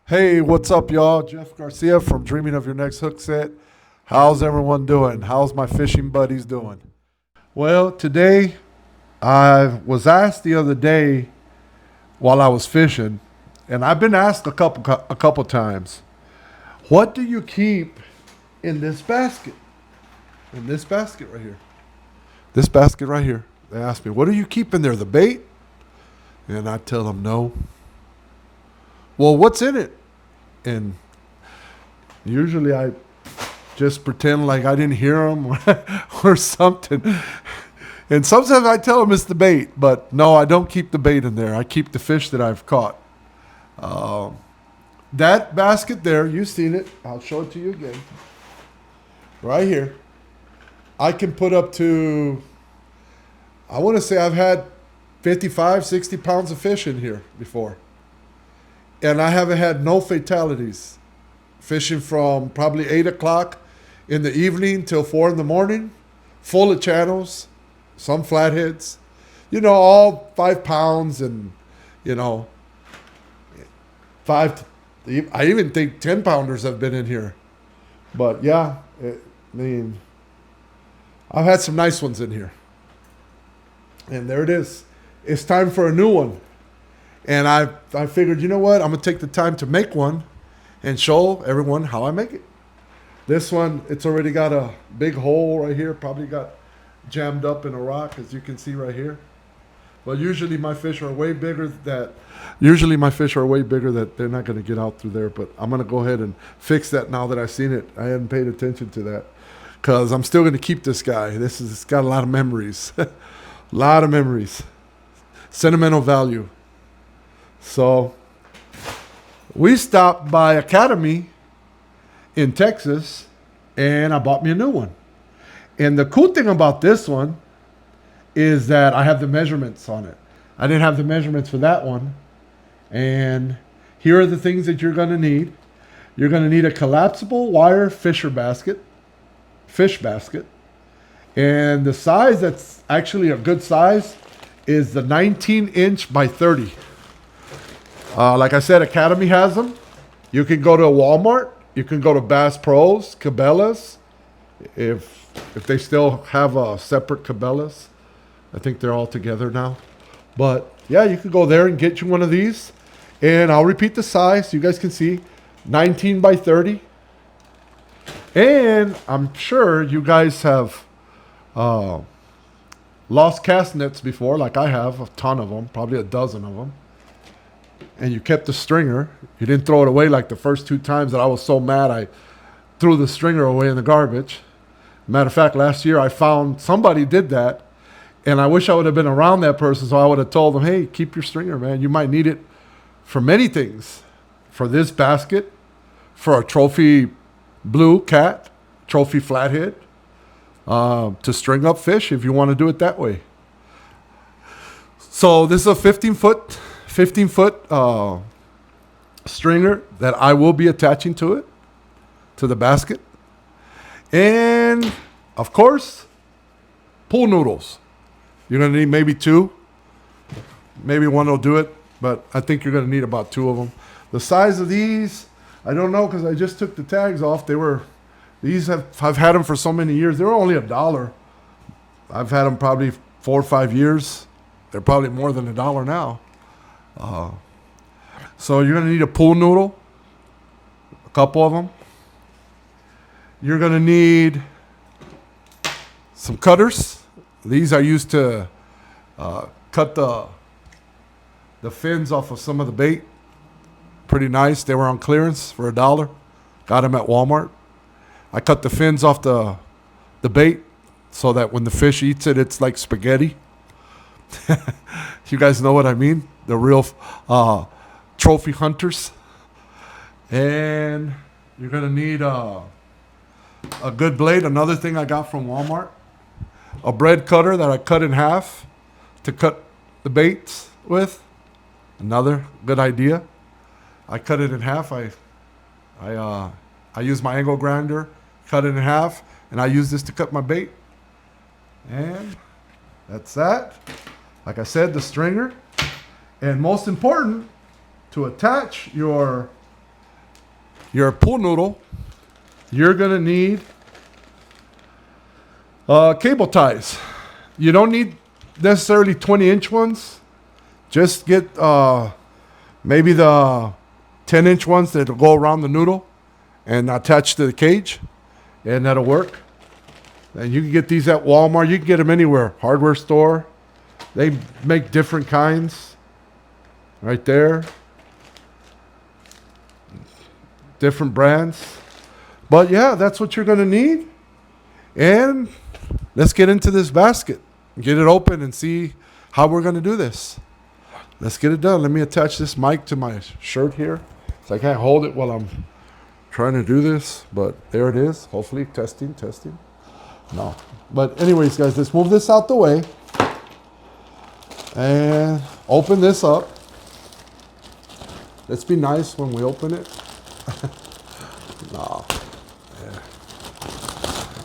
Hey, what's up, y'all? Jeff Garcia from Dreaming of Your Next Hook Set. How's everyone doing? How's my fishing buddies doing? Well, today I was asked the other day while I was fishing, and I've been asked a couple times, what do you keep in this basket? In this basket right here. This basket right here. They ask me, what do you keep in there? The bait? And I tell them no. Well, what's in it? And usually I just pretend like I didn't hear them or something. And sometimes I tell them it's the bait, but no, I don't keep the bait in there. I keep the fish that I've caught. Uh, that basket there, you've seen it. I'll show it to you again. Right here. I can put up to, I want to say I've had 55, 60 pounds of fish in here before. And I haven't had no fatalities. Fishing from probably 8 o'clock in the evening till 4 in the morning, full of channels, some flatheads, all 5 pounds and, you know, I even think 10 pounders have been in here. But yeah, I've had some nice ones in here. And there it is. It's time for a new one. And I figured, you know what? I'm going to take the time to make one and show everyone how I make it. This one, it's already got a big hole right here. Probably got jammed up in a rock, as you can see right here. But usually my fish are way bigger that they're not going to get out through there. But I'm going to go ahead and fix that now that I've seen it. I hadn't paid attention to that because I'm still going to keep this guy. It's got a lot of memories. A lot of memories. Sentimental value. So we stopped by Academy in Texas and I bought me a new one. And the cool thing about this one is that I have the measurements on it. I didn't have the measurements for that one. And here are the things that you're going to need. You're going to need a collapsible wire fish basket. And the size that's actually a good size is the 19-inch by 30. Like I said, Academy has them. You can go to a Walmart. You can go to Bass Pros, Cabela's, if they still have separate Cabela's. I think they're all together now. But yeah, you can go there and get you one of these. And I'll repeat the size so you guys can see. 19 by 30. And I'm sure you guys have lost cast nets before, like I have, a ton of them, probably a dozen of them. And you kept the stringer. You didn't throw it away like the first 2 times that I was so mad I threw the stringer away in the garbage. Matter of fact, last year I found somebody did that. And I wish I would have been around that person, so I would have told them, hey, keep your stringer, man. You might need it for many things. For this basket, for a trophy blue cat, trophy flathead, to string up fish if you want to do it that way. So this is a 15-foot stringer that I will be attaching to the basket. And, of course, pool noodles. You're going to need maybe 2. Maybe 1 will do it, but I think you're going to need about 2 of them. The size of these, I don't know because I just took the tags off. I've had them for so many years. They were only $1. I've had them probably 4 or 5 years. They're probably more than $1 now. So you're going to need a pool noodle, a couple of them. You're going to need some cutters. These I used to cut the fins off of some of the bait. Pretty nice. They were on clearance for $1. Got them at Walmart. I cut the fins off the bait so that when the fish eats it, it's like spaghetti. You guys know what I mean? The real trophy hunters. And you're going to need a good blade. Another thing I got from Walmart. A bread cutter that I cut in half to cut the baits with. Another good idea. I cut it in half. I use my angle grinder, cut it in half, and I use this to cut my bait. And that's that. Like I said, the stringer. And most important, to attach your your pool noodle, you're going to need cable ties. You don't need necessarily 20-inch ones. Just get maybe the 10-inch ones that will go around the noodle and attach to the cage, and that'll work. And you can get these at Walmart. You can get them anywhere. Hardware store. They make different kinds. Right there. Different brands. But yeah, that's what you're going to need. And let's get into this basket. Get it open and see how we're going to do this. Let's get it done. Let me attach this mic to my shirt here, so I can't hold it while I'm trying to do this. But there it is. Hopefully, testing. No. But anyways, guys, let's move this out the way. And open this up. Let's be nice when we open it. No. There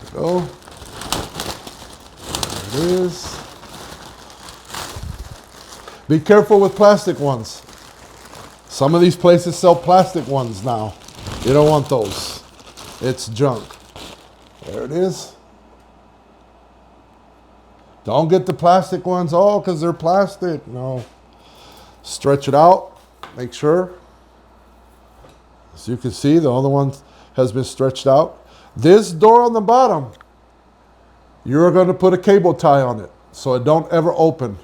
we go. There it is. Be careful with plastic ones. Some of these places sell plastic ones now. You don't want those. It's junk. There it is. Don't get the plastic ones, because they're plastic. No. Stretch it out. Make sure. As you can see, the other one has been stretched out. This door on the bottom, you're going to put a cable tie on it so it don't ever open.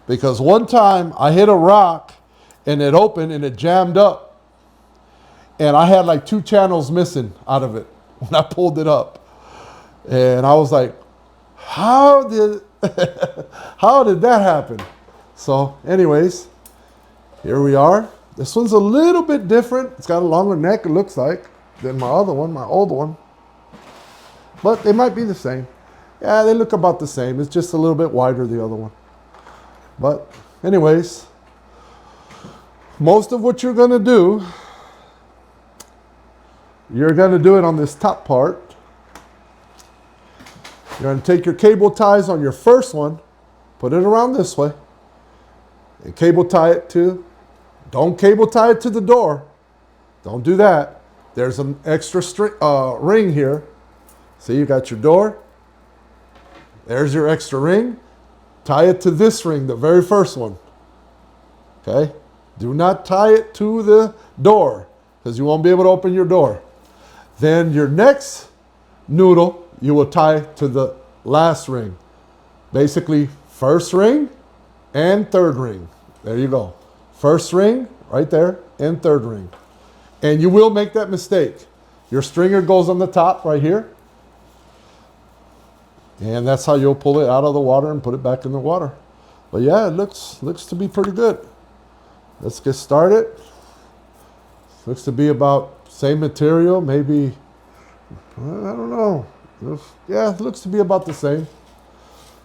Because one time I hit a rock and it opened and it jammed up. And I had like 2 channels missing out of it when I pulled it up. And I was like, how did that happen? So anyways, here we are. This one's a little bit different. It's got a longer neck, it looks like, than my other one, my old one. But they might be the same. Yeah, they look about the same. It's just a little bit wider, the other one. But anyways, most of what you're going to do, you're going to do it on this top part. You're going to take your cable ties on your first one, put it around this way, and cable tie it to, don't cable tie it to the door. Don't do that. There's an extra ring here. See, you got your door. There's your extra ring. Tie it to this ring, the very first one. Okay? Do not tie it to the door, because you won't be able to open your door. Then your next noodle, you will tie to the last ring. Basically, first ring and third ring. There you go. First ring, right there, and third ring. And you will make that mistake. Your stringer goes on the top right here. And that's how you'll pull it out of the water and put it back in the water. But yeah, it looks to be pretty good. Let's get started. Looks to be about same material, maybe, I don't know. Yeah, it looks to be about the same.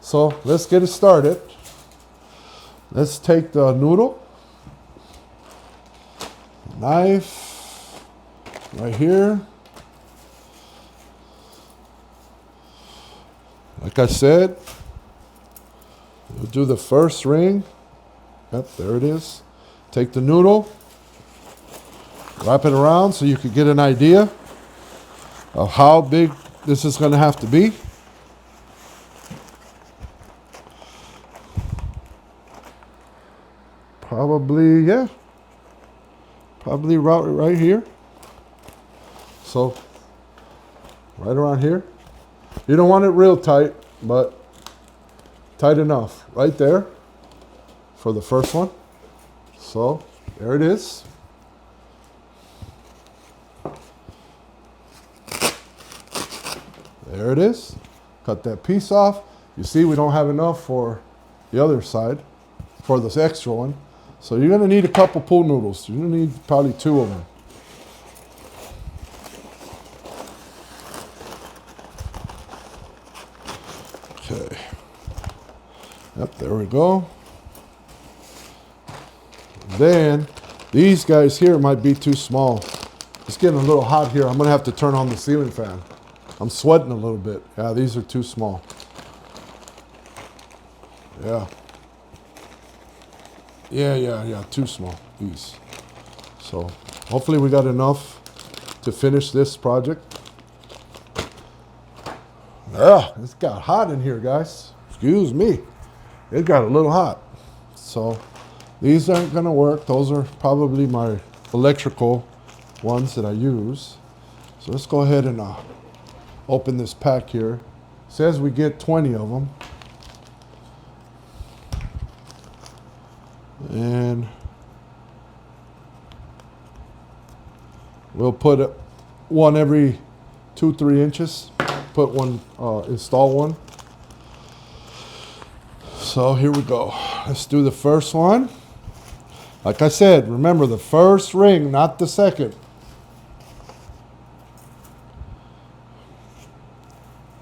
So let's get it started. Let's take the noodle, knife, right here. Like I said, we'll do the first ring. Yep, there it is. Take the noodle, wrap it around so you can get an idea of how big this is going to have to be. Probably, yeah. Probably right here. So, right around here. You don't want it real tight, but tight enough. Right there for the first one. So, there it is. There it is. Cut that piece off. You see we don't have enough for the other side, for this extra one. So you're going to need a couple pool noodles. You're going to need probably 2 of them. Okay. Yep, there we go. Then these guys here might be too small. It's getting a little hot here. I'm going to have to turn on the ceiling fan. I'm sweating a little bit. Yeah, these are too small. Yeah. Yeah, too small, these. So hopefully we got enough to finish this project. It's got hot in here, guys. Excuse me. It got a little hot. So these aren't gonna work. Those are probably my electrical ones that I use. So let's go ahead and open this pack here. It says we get 20 of them. And we'll put one every 2-3 inches. Put one, install one. So here we go. Let's do the first one. Like I said, remember the first ring, not the second.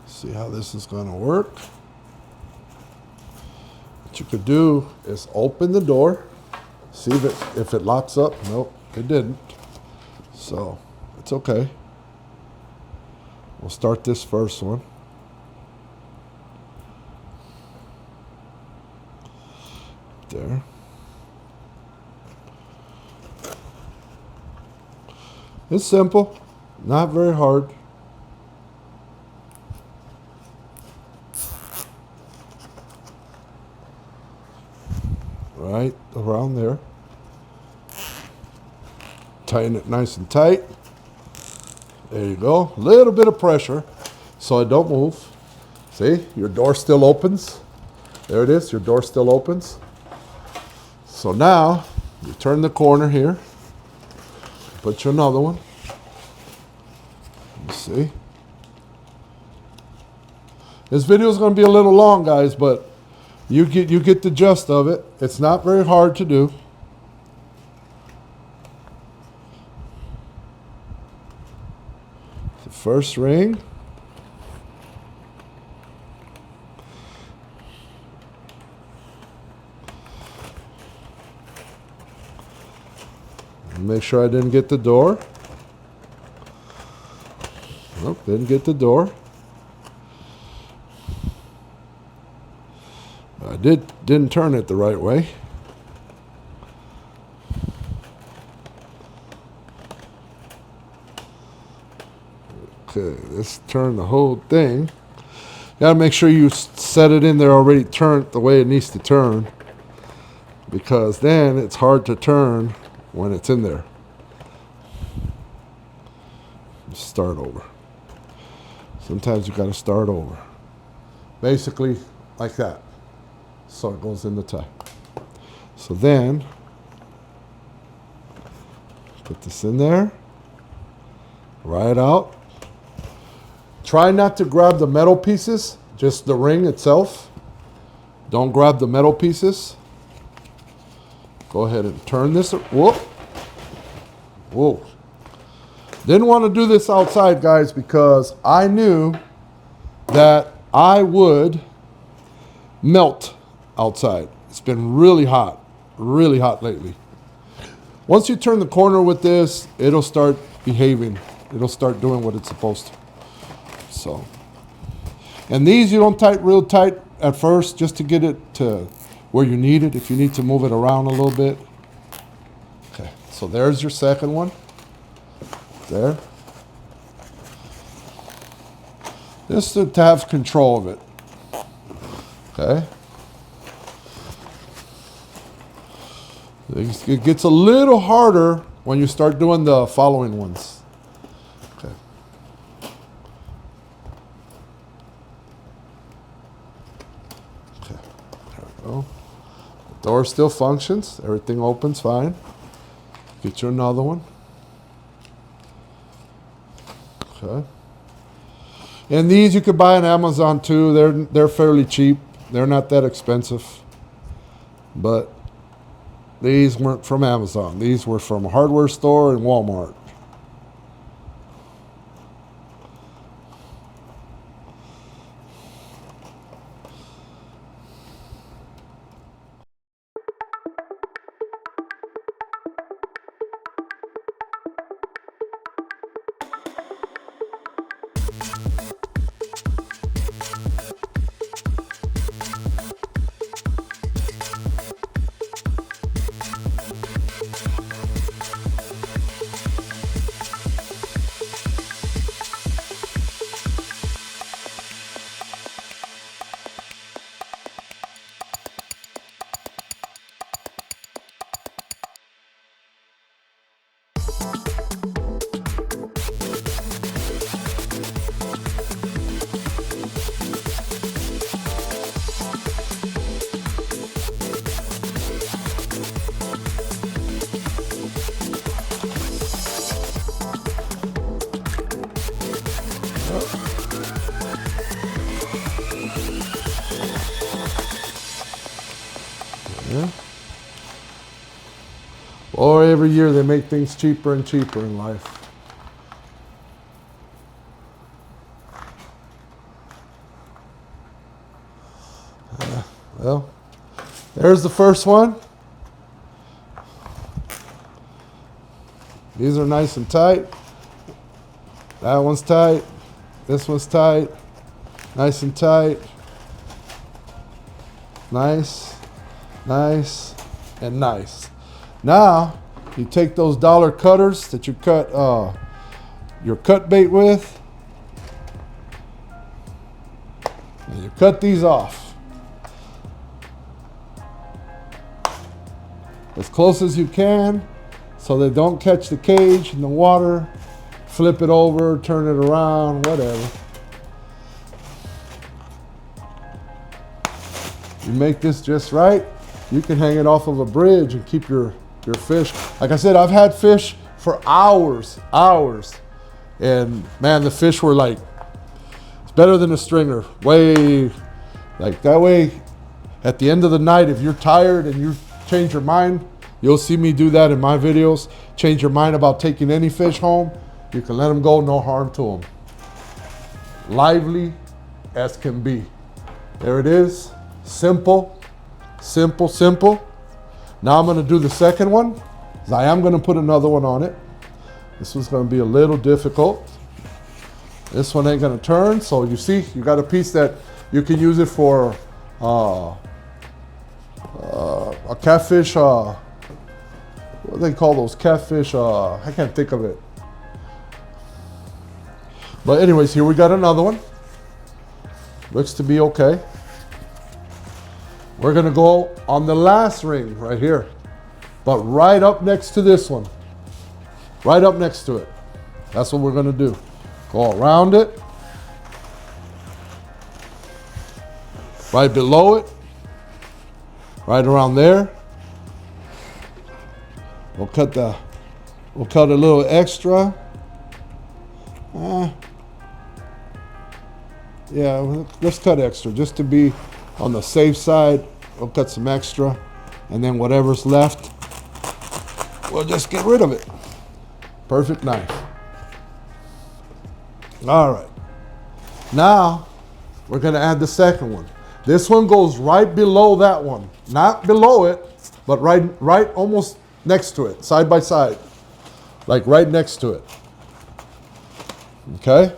See how this is going to work. What you could do is open the door. See if it locks up. Nope, it didn't. So it's okay. We'll start this first one. There. It's simple, not very hard. Right around there. Tighten it nice and tight. There you go. A little bit of pressure so it don't move. See, your door still opens. There it is, your door still opens. So now, you turn the corner here. Put you another one. You see. This video is going to be a little long, guys, but you get the gist of it. It's not very hard to do. The first ring. Make sure I didn't get the door. Nope, didn't get the door. I didn't turn it the right way. Okay, let's turn the whole thing. You gotta make sure you set it in there already turned the way it needs to turn, because then it's hard to turn when it's in there. Start over. Sometimes you got to start over. Basically like that. So it goes in the tie. So then, put this in there. Right out. Try not to grab the metal pieces, just the ring itself. Don't grab the metal pieces. Go ahead and turn this. Whoa. Whoa. Didn't want to do this outside, guys, because I knew that I would melt outside. It's been really hot lately. Once you turn the corner with this, it'll start behaving. It'll start doing what it's supposed to. So, and these you don't tight real tight at first, just to get it to where you need it, if you need to move it around a little bit. Okay, so there's your second one. There. Just to have control of it. Okay. It gets a little harder when you start doing the following ones. Okay. Okay. There we go. The door still functions. Everything opens fine. Get you another one. Okay. And these you could buy on Amazon too. They're fairly cheap. They're not that expensive. But these weren't from Amazon. These were from a hardware store and Walmart. Yeah. Or every year they make things cheaper and cheaper in life. Well, there's the first one. These are nice and tight. That one's tight. This one's tight. Nice and tight. Nice, nice, and nice. Now, you take those dollar cutters that you cut your cut bait with, and you cut these off as close as you can so they don't catch the cage in the water. Flip it over, turn it around, whatever. You make this just right, you can hang it off of a bridge and keep your fish. Like I said, I've had fish for hours. And man, the fish were like, it's better than a stringer. Way, like that way, at the end of the night, if you're tired and you change your mind, you'll see me do that in my videos. Change your mind about taking any fish home, you can let them go, no harm to them. Lively as can be. There it is. Simple, simple, simple. Now I'm gonna do the second one. I am gonna put another one on it. This one's gonna be a little difficult. This one ain't gonna turn, so you see, you got a piece that you can use it for a catfish, what do they call those catfish? I can't think of it. But anyways, here we got another one. Looks to be okay. We're gonna go on the last ring right here, but right up next to this one. Right up next to it. That's what we're gonna do. Go around it. Right below it. Right around there. We'll cut a little extra. Yeah, let's cut extra just to be on the safe side. We'll cut some extra, and then whatever's left, we'll just get rid of it. Perfect knife. All right. Now, we're gonna add the second one. This one goes right below that one. Not below it, but right almost next to it, side by side. Like right next to it. Okay?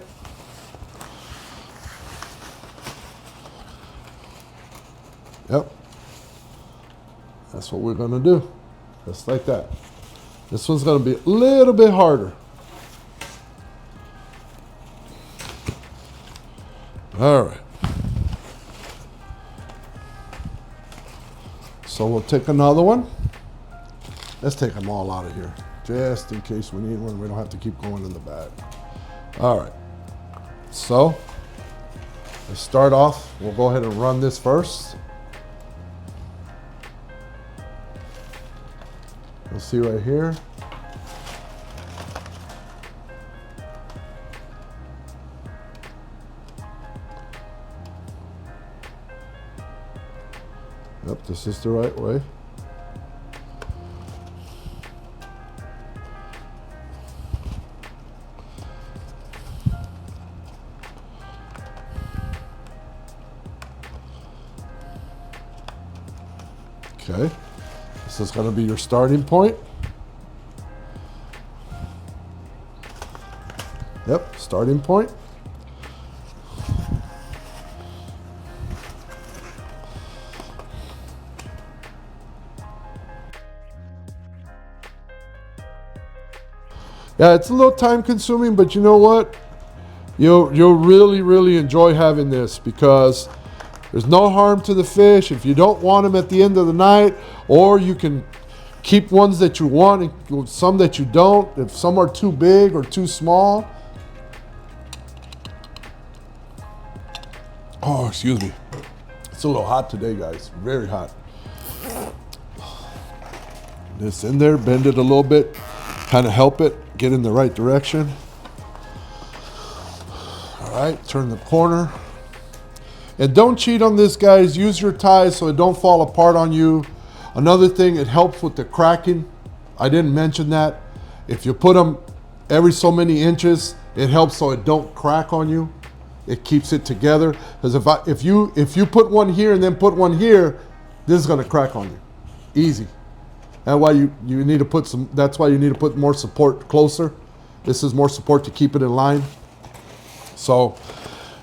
Yep. That's what we're gonna do. Just like that. This one's gonna be a little bit harder. All right. So we'll take another one. Let's take them all out of here, just in case we need one. We don't have to keep going in the bag. All right. So let's start off. We'll go ahead and run this first. You'll see right here. Yep, this is the right way. Okay, this is going to be your starting point. Yep, starting point. Yeah, it's a little time consuming, but you know what? You'll really enjoy having this because there's no harm to the fish. If you don't want them at the end of the night, or you can Keep ones that you want and some that you don't. If some are too big or too small. Oh, excuse me. It's a little hot today, guys. Very hot. This in there, bend it a little bit, kind of help it get in the right direction. All right, turn the corner. And don't cheat on this, guys. Use your ties so it don't fall apart on you. Another thing, it helps with the cracking. I didn't mention that. If you put them every so many inches, it helps so it don't crack on you. It keeps it together. Because if you put one here and then put one here, this is gonna crack on you. Easy. That's why you need to put some. That's why you need to put more support closer. This is more support to keep it in line. So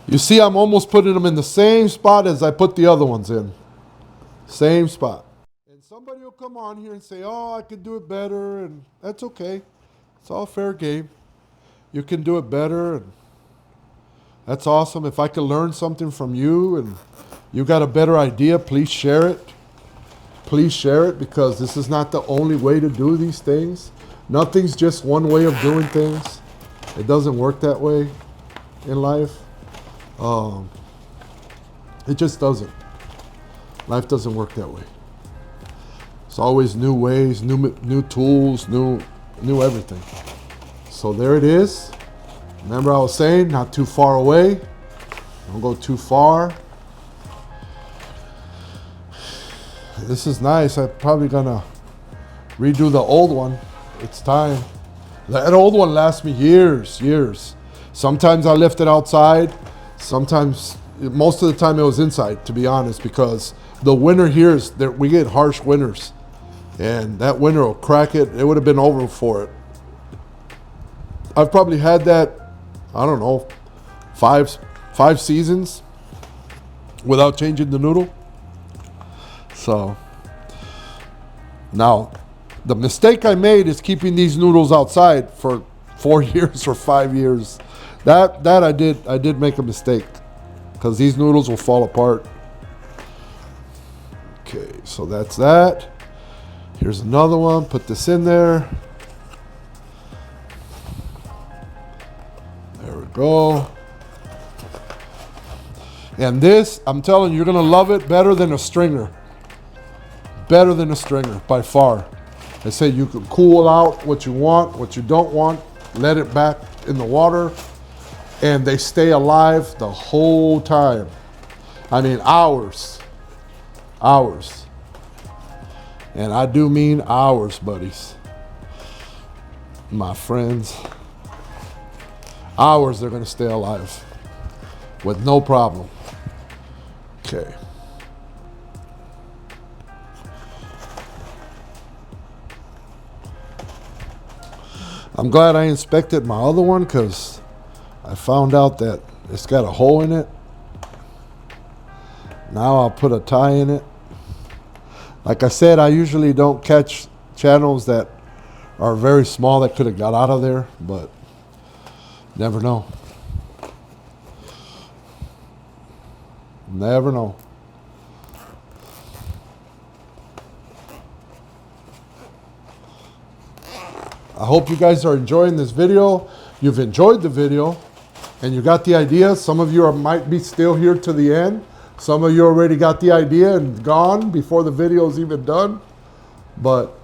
you see, I'm almost putting them in the same spot as I put the other ones in. Same spot. And somebody will come on here and say, "Oh, I could do it better," and that's okay. It's all fair game. You can do it better, and that's awesome. If I could learn something from you and you got a better idea, please share it. Please share it, because this is not the only way to do these things. Nothing's just one way of doing things. It doesn't work that way in life. It just doesn't. Life doesn't work that way. It's always new ways, new tools, new everything. So there it is. Remember I was saying, not too far away. Don't go too far. This is nice. I'm probably gonna redo the old one. It's time. That old one lasts me years. Sometimes I left it outside. Sometimes, most of the time it was inside, to be honest, because the winter here is that we get harsh winters, and that winter will crack it. It would have been over for it. I've probably had that, I don't know, five seasons without changing the noodle. So now the mistake I made is keeping these noodles outside for 4 years or 5 years. That I did make a mistake, because these noodles will fall apart. Okay, so that's that. Here's another one. Put this in there. There we go. And this, I'm telling you, you're gonna love it better than a stringer. Better than a stringer, by far. I say you can cool out what you want, what you don't want, let it back in the water, and they stay alive the whole time. I mean, hours. Hours. And I do mean hours, buddies. My friends. Hours they're gonna stay alive with no problem. Okay. I'm glad I inspected my other one, because I found out that it's got a hole in it. Now I'll put a tie in it. Like I said, I usually don't catch channels that are very small that could have got out of there, but never know. Never know. I hope you guys are enjoying this video. You've enjoyed the video and you got the idea. Some of you might be still here to the end. Some of you already got the idea and gone before the video is even done. But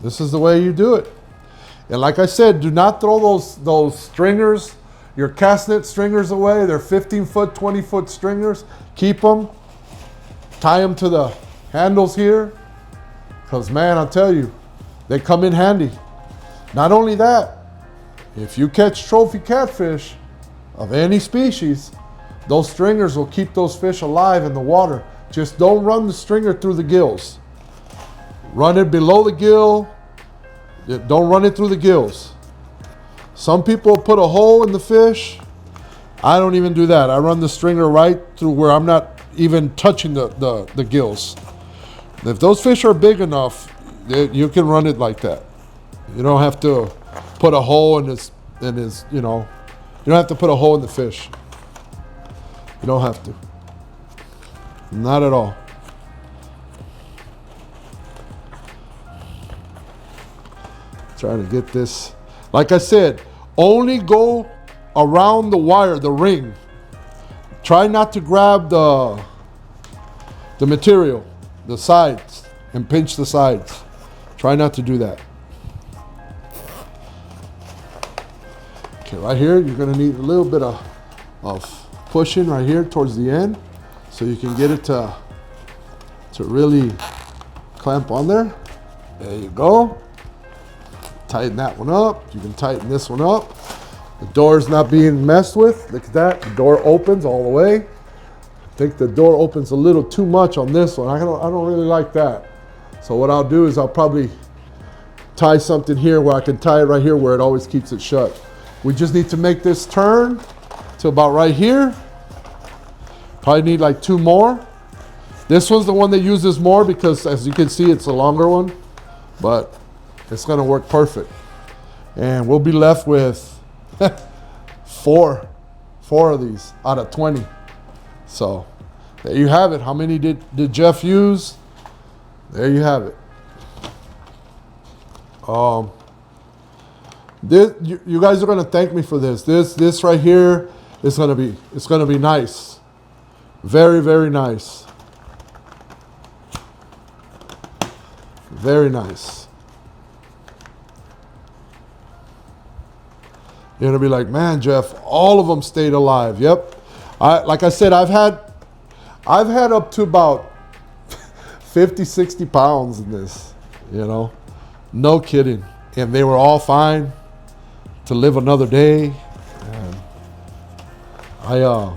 this is the way you do it. And like I said, do not throw those stringers, your cast net stringers away. They're 15-foot, 20-foot stringers. Keep them. Tie them to the handles here. Because, man, I'll tell you, they come in handy. Not only that, if you catch trophy catfish of any species, those stringers will keep those fish alive in the water. Just don't run the stringer through the gills. Run it below the gill. Don't run it through the gills. Some people put a hole in the fish. I don't even do that. I run the stringer right through where I'm not even touching the gills. If those fish are big enough, you can run it like that. You don't have to put a hole in his, you don't have to put a hole in the fish. You don't have to. Not at all. Trying to get this. Like I said, only go around the wire, the ring. Try not to grab the material, the sides, and pinch the sides. Try not to do that. Okay, right here, you're gonna need a little bit of pushing right here towards the end so you can get it to really clamp on there. There you go. Tighten that one up. You can tighten this one up. The door's not being messed with. Look at that. The door opens all the way. I think the door opens a little too much on this one. I don't really like that. So what I'll do is I'll probably tie something here where I can tie it right here where it always keeps it shut. We just need to make this turn to about right here. Probably need like 2 more. This one's the one that uses more because as you can see, it's a longer one, but it's gonna work perfect. And we'll be left with four of these out of 20. So there you have it. How many did Jeff use? There you have it. You guys are gonna thank me for this. This right here is gonna be nice. Very, very nice. Very nice. You're gonna be like, man, Jeff, all of them stayed alive. Yep. Like I said, I've had up to about 50, 60 pounds in this, you know, no kidding. And they were all fine to live another day. And I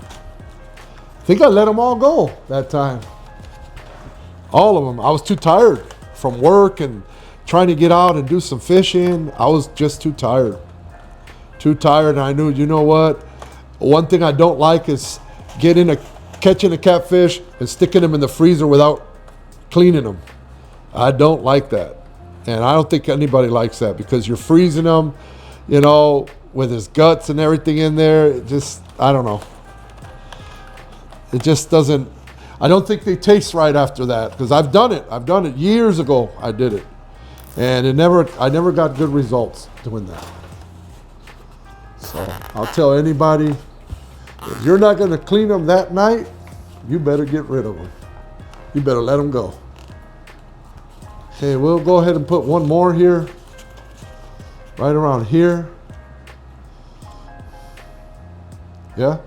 think I let them all go that time. All of them. I was too tired from work and trying to get out and do some fishing. I was just too tired. Too tired, and I knew, you know what? One thing I don't like is catching a catfish and sticking them in the freezer without cleaning them. I don't like that. And I don't think anybody likes that because you're freezing them, you know, with his guts and everything in there. It just, I don't know. It just doesn't, I don't think they taste right after that because I've done it years ago. I did it. And I never got good results doing that. So I'll tell anybody, if you're not going to clean them that night, you better get rid of them. You better let them go. Okay, we'll go ahead and put one more here, right around here. Yeah,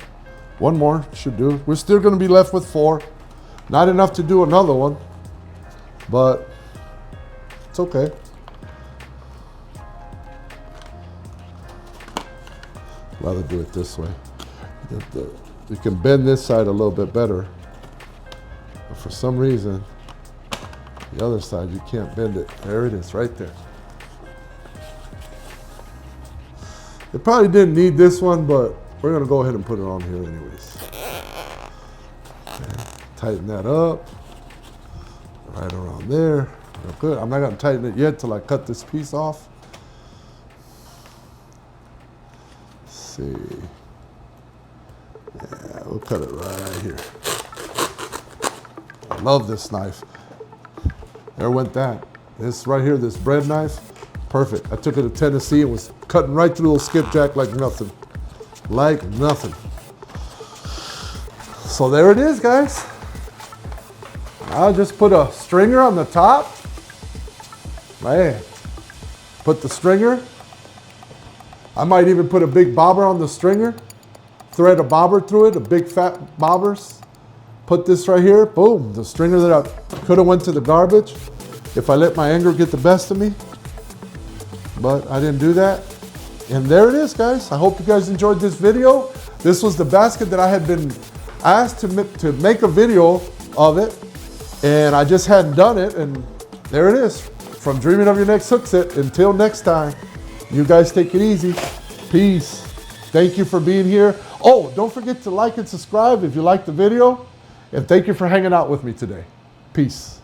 one more should do. We're still going to be left with 4. Not enough to do another one, but it's okay. Rather do it this way. You can bend this side a little bit better, but for some reason, the other side, you can't bend it. There it is, right there. It probably didn't need this one, but we're gonna go ahead and put it on here anyways. Okay. Tighten that up, right around there. Real good. I'm not gonna tighten it yet till I cut this piece off. See. Yeah, we'll cut it right here. I love this knife. There went that. This right here, this bread knife, perfect. I took it to Tennessee and was cutting right through the skipjack like nothing. Like nothing. So there it is, guys. I'll just put a stringer on the top. Man, put the stringer. I might even put a big bobber on the stringer, thread a bobber through it, a big fat bobbers. Put this right here, boom, the stringer that I could have went to the garbage if I let my anger get the best of me, but I didn't do that. And there it is, guys. I hope you guys enjoyed this video. This was the basket that I had been asked to make a video of it, and I just hadn't done it, and there it is. From dreaming of your next hook set, until next time, you guys take it easy. Peace. Thank you for being here. Oh, don't forget to like and subscribe if you liked the video. And thank you for hanging out with me today. Peace.